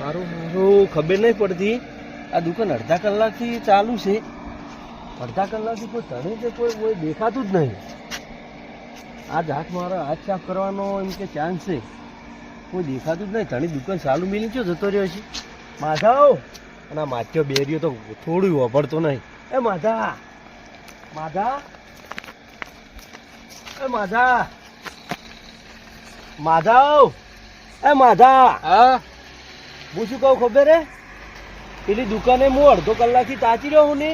મારું મારું ખબર નહીં પડતી. આ દુકાન અડધા કલાકથી ચાલુ છે. અડધા કલાકથી કોઈ ધણી કે કોઈ દેખાતું જ નહીં. આ હાથ મારા હાથ સાફ કરવાનો એમ કે ચાન્સ છે, કોઈ દેખાતું જ નહીં. ધણી દુકાન ચાલુ મિલી છો જતો રહ્યો છે. માધવ અને આ માથ્યો બેરીઓ તો થોડું વાપરતો નહીં. એ માધા માધા એ માધા માધવ એ માધા. હા હું શું કહું ખબર હે? પેલી દુકાને હું અડધો કલાકથી તાચી રહ્યો હું ને,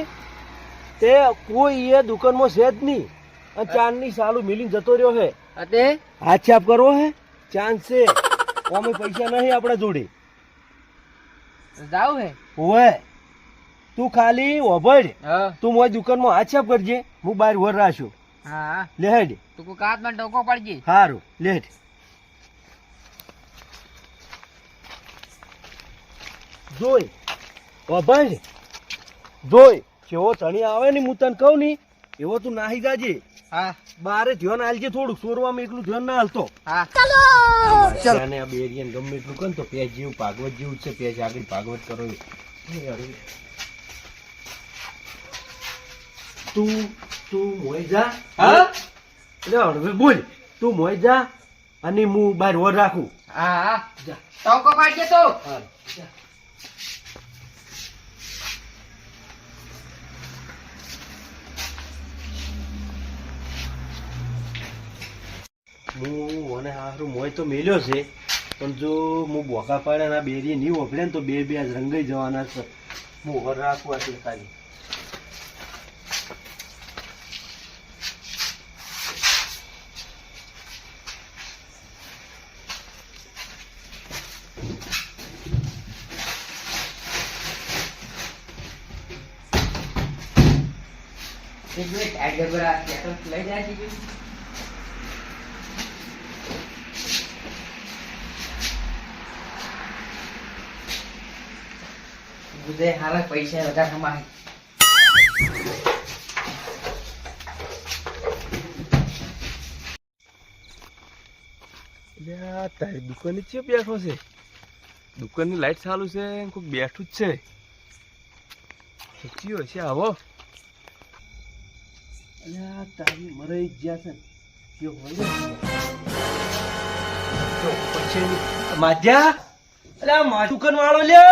તે કોઈ એ દુકાનમાં છે જ નહીં. અને ચાંદની સાલું મિલીને જતો રહ્યો હે. અતે હાથ છાપ કરવો હે, ચાન્સ છે. અમે પૈસા નહીં આપણા જોડે. જાવ હે ઓવે તું ખાલી ઓભળ, હા તું મારી દુકાનમાં હાથ છાપ કરજે. હું બહાર વર રાખ્યો. હા લેહેડ. તું કોઈ કાચમાં ટોકો પડજે. સારું લેહેડ. જોઈ ઓભળ જોઈ જેવો ધણી આવે ને હું તને કહું ને એવો તું નાહી જાજે. હા બારે ધ્યાન હાલજે થોડુંક. સોરવામાં એકલું ધ્યાન ના હાલતો. હા ચાલ આ બેરિયન ગમે એટલું કર તો પેજ જેવું ભાગવત જેવું જ છે. પેજ આગળ ભાગવત કરો. તું તું મોય જા. હા એટલે હવે બોલ. તું મોય જા અને હું બહાર વર રાખું. હા જા. ટોકો પાડજે તો. હા જા. હું મને હારું મોય તો મેલ્યો છે, પણ જો હું બોકા પાડે ના બેરી નહીં વપડે ને તો બે આજ રંગાઈ જવાના છે. હું વર રાખું એટલે ખાલી. એક મિનિટ ટાઈગર બરા કેટો લઈ જાય છે. ગુજે હારા પૈસા બધા કમાય. તારી દુકાને ચે બેઠો છે? દુકાનની લાઈટ ચાલુ છે, કોઈ બેઠું જ છે. ખીચ્યો છે આવો. અલ્યા તારી મરાઈ ગયા છે કે હોય તો પછી માધ્યા. અલ્યા મા દુકાન વાળો લે.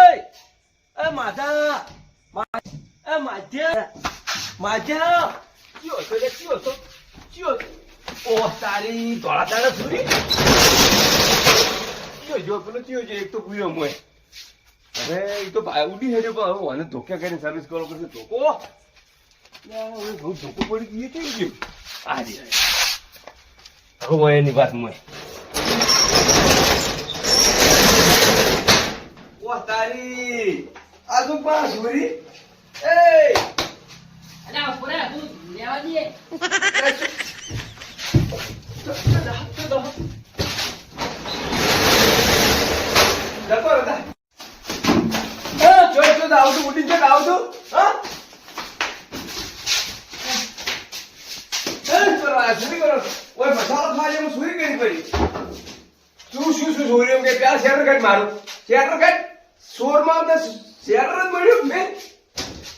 એ માધા એ માધ્યા માધ્યા કયો તો લે કયો તો કયો. ઓ તારી ધોળા દાડા સુરી કયો જો પેલો કયો છે એક તો પૂરો મોય. હવે એ તો ઉડી હેડ્યો પણ હવે મને ધોક્યા કરીને સર્વિસ કરવો પડશે. ધોકો ધોકો પડી ગઈ થઈ ગયું. આજે હવે મોય એની વાત મોય. ઓ તારી આજુ પાસ સુરી. એ અલા પૂરા તું લેવા દે.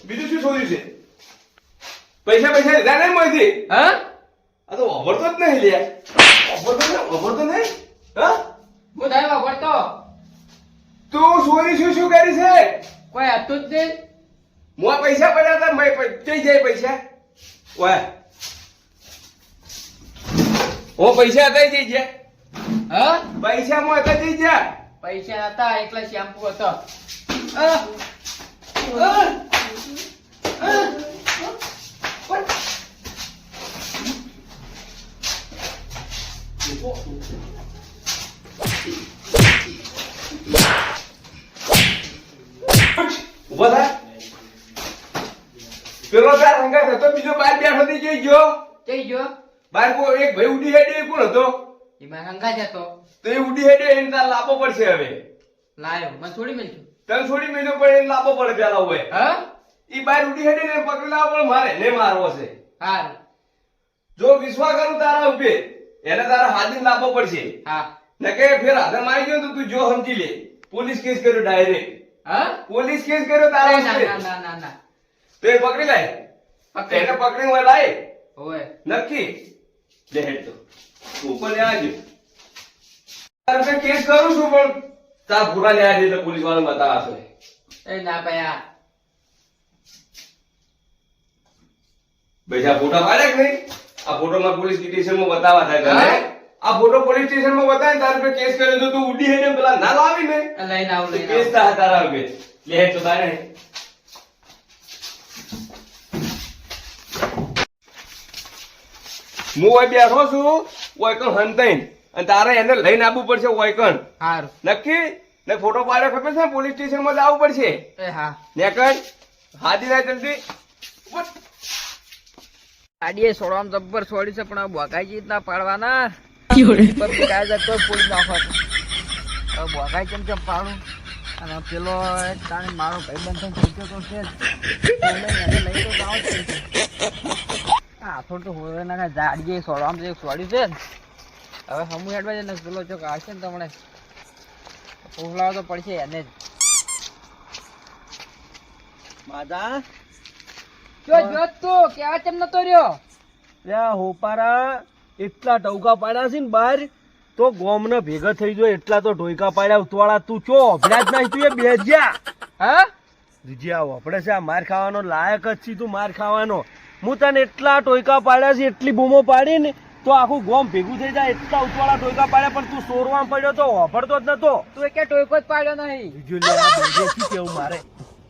બીજું શું છોડ્યું છે? પૈસા પૈસા લીધા નહીં મોયથી. હા આ તો વાપરતો જ નહીં લે. વાપરતો નહીં. હા હું થાય વાપરતો. તું ચોરી શું કરી છે? કોઈ હતું જ નહીં. મોં પૈસા પડ્યા હતા મેં કઈ જાય પૈસા? ઓય ઓ પૈસા હતા જઈ ગયા. હા પૈસા મોં હતા જઈ ગયા. પૈસા હતા એકલા શેમ્પુ હતો. ઉભા થાય. પેલો તાર હંગાત હતો, બીજો બાર બેઠો થઈ જઈ ગયો. જઈ ગયો. બાર કો એક ભાઈ ઉડી હેડ્યો. એ કોણ હતો? એમાં ગંગા જતો. તો એ ઉડી હેડ્યો એને તાર લાપો પડશે. હવે લાયો મને છોડી મેલ્યું. તને થોડી મહિનો પડે એને લાપો પડે પેલા હોય. હા ઈ બાર ઉડી હેડી ને પકડી લાવો પણ મારે ને મારવો છે. હારું જો વિશ્વાસ કરું તારા ઉપર એને તારા હાથીને લાપો પડશે. હા ને કે ફેર હાથે મારી ગયો તો તું જો સમજી લે. પોલીસ કેસ કર્યો ડાયરેક્ટ. હા પોલીસ કેસ કર્યો તારા અરે ના ઉપર. ના ના ના ના તો એ પકડી લાય. પકડી. એને પકડીને ઓય લાય. ઓય નક્કી. લે હેડ તો. તું ઉપર લે આવજો. તારે તો કેસ કરું છું પણ તાર પૂરા લે આવજે તો પોલીસ વાળા બતાવશે. એ ના ભાઈ આ ભાઈ આ ફોટા પાડ્યા કે નહીં? આ ફોટોમાં પોલીસ સ્ટેશનમાં બતાવવા થાય તને. હા? આ ફોટો પોલીસ સ્ટેશનમાં બતાવે ને તારે પર કેસ કર્યો તો તું ઉડી હેડે પેલા ના લાવી ને લઈને આવું લઈને કેસ આવું. થા તારા ઉપર. લે હેડ તો તારે. હું ઓય બેઠો છું ઓયકણ હંતાઈને અને તારે એને લઈને આવવું પડશે ઓયકણ. હારું નક્કી ને ફોટો પાડ્યો ખબર છે પોલીસ સ્ટેશનમાં જ આવવું પડશે. એ હા નેકર હાજી ના જલ્દી. ગાડીએ છોડવામાં જબ્બર છોડી છે પણ બોકાઈ રીતના પાડવાના પબ્લિક આ જાય તો પોલીસ નાખો હવે બોકાઈ કેમ પાડું અને પેલો એક તાણે મારો ભાઈબંધ થઈને પૂછ્યો તો છે જ. એને લઈ તો જાવ જ પડશે. આ થોડું તો હોય ના ગાડીએ છોડવામાં જે છોડ્યું છે ને હવે હમું હેડવા જાય ને પેલો ચોક આવશે ને તમને પોહલાવો તો પડશે એને જ. માધા જો જોત તું કેવા ચમ નતો રહ્યો ત્યાં હોપારા એટલા ટવકા પાડ્યા છે ને બહાર તો ગોમને ભેગા થઈ જાય એટલા તો ઢોયકા પાડ્યા ઉતવાળા તું ચો અભડ્યા જ નહીં તું એ બેજ્યા હા જીજ્યા વપડે છે આ માર ખાવાનો લાયક જ છી તું માર ખાવાનો હું તને એટલા ટોયકા પાડ્યા છે એટલી બૂમો પાડી ને તો આખું ગોમ ભેગું થઈ જાય એટલા ઉતવાળા ટોયકા પાડ્યા પણ તું સોરવામાં પડ્યો તો વપડતો જ નતો તું એ કે ટોયકો જ પાડ્યો નહીં બીજું લે આ બેજે શું કેવું મારે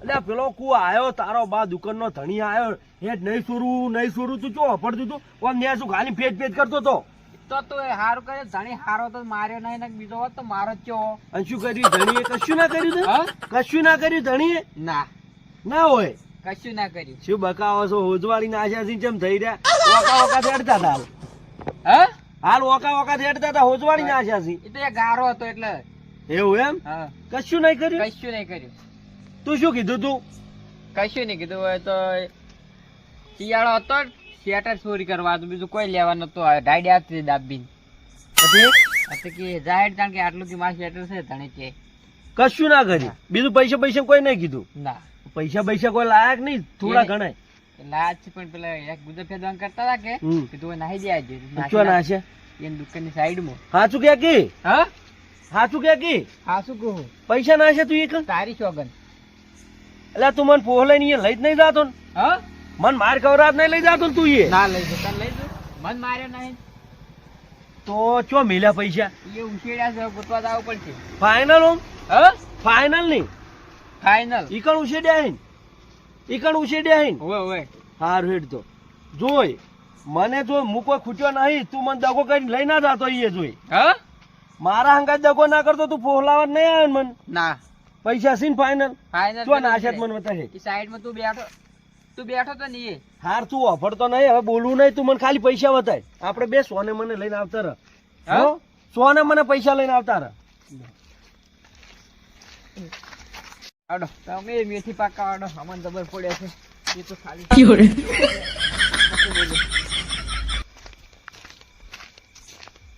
એટલે આ પેલો કુ આયો તારો બા દુકાનનો ધણી આયો હેડ નહીં સોરું તું ચો વપડતું તું ઓમ ન્યા શું ખાલી ફેજ કરતો તો તો તું એ હારું કરે ધણી હારો તો માર્યો નહીં ને બીજો હોત તો મારો જ ચો અને શું કર્યું ધણીએ કશું ના કર્યું તે? હા? કશું ના કર્યું ધણીએ ના ના હોય કશું ના કર્યું શું બકાવો છો હોજવાળી નાશાથી જેમ થઈ રહ્યા ઓકા હેડતા હતા હા હાલ ઓકા હેડતા હતા હોજવાળી નાશાથી એ તો એ ગારો હતો એટલે એવું એમ હા કશું નહીં કર્યું કશું નહીં કર્યું તું શું કીધું તું કશું નહીં કીધું હોય તો શિયાળો હતો શેટર ચોરી કરવા હતું બીજું કોઈ લેવા નતો ડાયડી આપતી દાબીને પછી એટલે કે જાહેર કારણ કે આટલું કે મારું શેટર છે ધણી કે કશું ના કર્યું બીજું પૈસા કોઈ નહીં કીધું ના પૈસા કોઈ લાયક નહીં થોડા ઘણા લાજ છે પણ પેલા એક ગુજર ફેદવાન કરતા હતા કે હમ. તું નાહી જાય શું ના છે એની દુકાનની સાઈડમાં સાચું કે કી હા સાચું કે કી હા શું કહું પૈસા ના છે તું એક તારી શોગન એટલે તું મને પોહલાઈ ને લઈ જ નહીં જાતો ને હા મન માર કવરાત નહીં લઈ જાતો ને તું એ ના લઈ જતા લઈ જો મન માર્યો નહીં તો ચો મેલ્યા પૈસા એ ઉછેડ્યા છે ગોતવા જવું પડશે ફાઇનલ ઓમ હા ફાઇનલ નહીં ફાઈનલ ઈકણ ઉછેડ્યા હઈન ઓય ઓય હારું હેડ તો જોઈ મને જો હું કોઈ ખૂટ્યો નહીં તું મને દગો કરીને લઈ ના જાતો એ જોઈ હા મારા હંગાત દગો ના કરતો તું પોહલાવા નહીં આવે ને મન ના પૈસા સીન ફાઇનલ ફાઈનલ ચો નાશે મને બતાવે એ સાઈડમાં તું બેઠો તો નહીં એ હાર તું અફડતો નહીં હવે બોલવું નહીં તું મને ખાલી પૈસા બતાય આપણે બે સોને મને લઈને આવતા રહ હા? હો? સોને મને પૈસા લઈને આવતા રહ આડો તમે મેથી પાકા આડો અમને જબર પડ્યા છે એ તો ખાલી